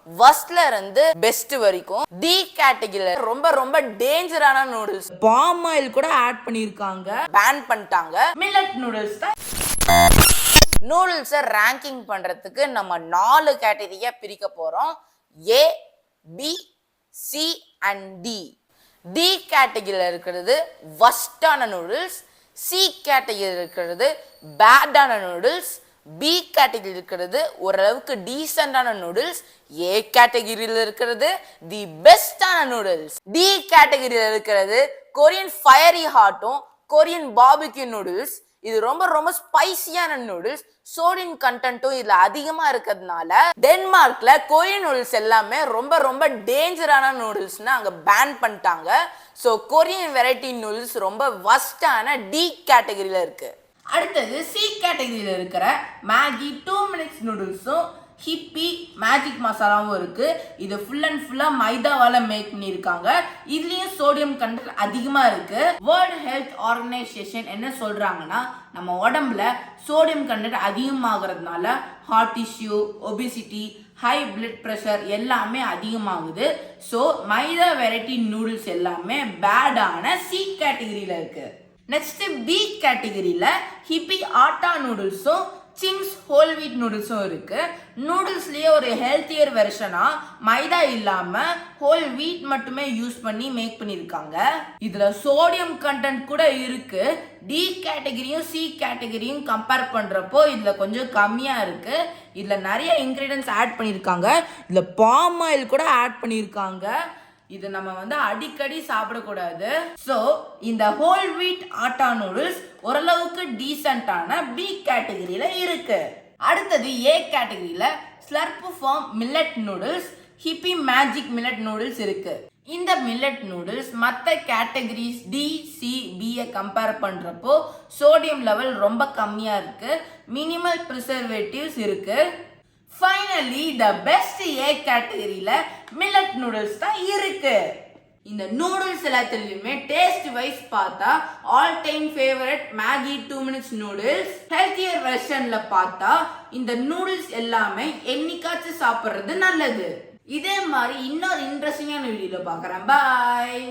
வர்ஸ்ட்ல இருந்து பெஸ்ட் வரைக்கும். டி கேட்டகரியில ரொம்ப ரொம்ப டேஞ்சரான நூடுல்ஸ், பாம் ஆயில் கூட ஆட் பண்ணிருக்காங்க, பேன் பண்ணிட்டாங்க. மில்லட் நூடுல்ஸ் தான். நூடுல்ஸை ரேங்கிங் பண்றதுக்கு நம்ம 4 கேட்டகரியா பிரிக்க போறோம். A, B, C and D. D கேட்டகரியில் இருக்கிறது வர்ஸ்டான நூடுல்ஸ், சி கேட்டகரியில் இருக்கிறது பேடான நூடுல்ஸ், பி கேட்டகரியில் இருக்கிறது ஓரளவுக்கு டீசென்டான நூடுல்ஸ், ஏ கேட்டகரியில் இருக்கிறது தி பெஸ்டான நூடுல்ஸ். டி கேட்டகரியில் இருக்கிறது கொரியன் ஃபயரி ஹாட்டும் கொரியன் பார்பிக்யூ நூடுல்ஸ். இது ரொம்ப ரொம்ப ஸ்பைசியான நூடுல்ஸ், சோடியம் கண்டென்ட்டும் இதுல அதிகமா இருக்கிறதுனால டென்மார்க்ல கொரியன் நூடுல்ஸ் எல்லாமே ரொம்ப ரொம்ப டேஞ்சரான நூடுல்ஸ்னு அங்க பேன் பண்ணிட்டாங்க. ஸோ கொரியன் வெரைட்டி நூடுல்ஸ் ரொம்ப வர்ஸ்டான டி கேட்டகரியில இருக்கு. அடுத்தது சி கேட்டகரியில் இருக்கிற மேகி 2 மினிட்ஸ் நூடுல்ஸும் ஹிப்பி மேஜிக் மசாலாவும் இருக்கு. இது ஃபுல் அண்ட் ஃபுல்லா மைதாவால மேக் பண்ணியிருக்காங்க. இதுலயும் சோடியம் கண்டென்ட் அதிகமா இருக்கு. வேர்ல்ட் ஹெல்த் ஆர்கனைசேஷன் என்ன சொல்றாங்கன்னா, நம்ம உடம்புல சோடியம் கண்டென்ட் அதிகமாகிறதுனால heart issue, obesity, high blood pressure எல்லாமே அதிகமாகுது. ஸோ மைதா வெரைட்டி நூடுல்ஸ் எல்லாமே பேடான சி கேட்டகரியில இருக்கு. நெக்ஸ்ட் பி கேட்டகரியில hippie atta நூடுல்ஸும் Singh whole wheat நூடுல்ஸும் இருக்கு. நூடுல்ஸ்லயே ஒரு ஹெல்த்தியர் வெர்ஷனா மைதா இல்லாம ஹோல் வீட் மட்டுமே யூஸ் பண்ணி மேக் பண்ணிருக்காங்க. இதுல சோடியம் கண்டென்ட் கூட இருக்கு. டி கேட்டகரியும் சி கேட்டகரியும் கம்பேர் பண்றப்போ இதுல கொஞ்சம் கம்மியா இருக்கு. இதுல நிறைய இன்கிரீடியன்ஸ் ஆட் பண்ணிருக்காங்க. இதுல பாம் ஆயில் கூட ஆட் பண்ணிருக்காங்க. இது நம்ம அடிக்கடி சாப்பிடக்கூடாது. ஸோ இந்த ஹோல் வீட் ஆட்டா நூடுல்ஸ் ஓரளவுக்கு டீசென்டான பி கேட்டகரியில இருக்கு. அடுத்தது ஏ கேட்டகரியில slurp farm millet noodles, hippie magic millet noodles இருக்கு. இந்த மில்லட் நூடுல்ஸ் மற்ற கேட்டகரிஸ் டி, சி, பியை கம்பேர் பண்றப்போ சோடியம் லெவல் ரொம்ப கம்மியா இருக்கு. மினிமல் ப்ரிசர்வேட்டிவ்ஸ் இருக்கு. ஃபைனலி த பெஸ்ட் ஏ கேட்டகரியில மில்லட் நூடுல்ஸ் தான் இருக்கு. இந்த நூடுல்ஸ் எல்லாத்துலயுமே டேஸ்ட் வைஸ் பார்த்தா all time favourite Maggi 2 minutes noodles. Healthier வெர்ஷன்ல பார்த்தா இந்த நூடுல்ஸ் எல்லாமே என்னைக்காச்சும் சாப்பிட்றது நல்லது. இதே மாதிரி இன்னொரு இன்ட்ரெஸ்டிங்கான வீடியோல பார்க்குறேன். பாய்.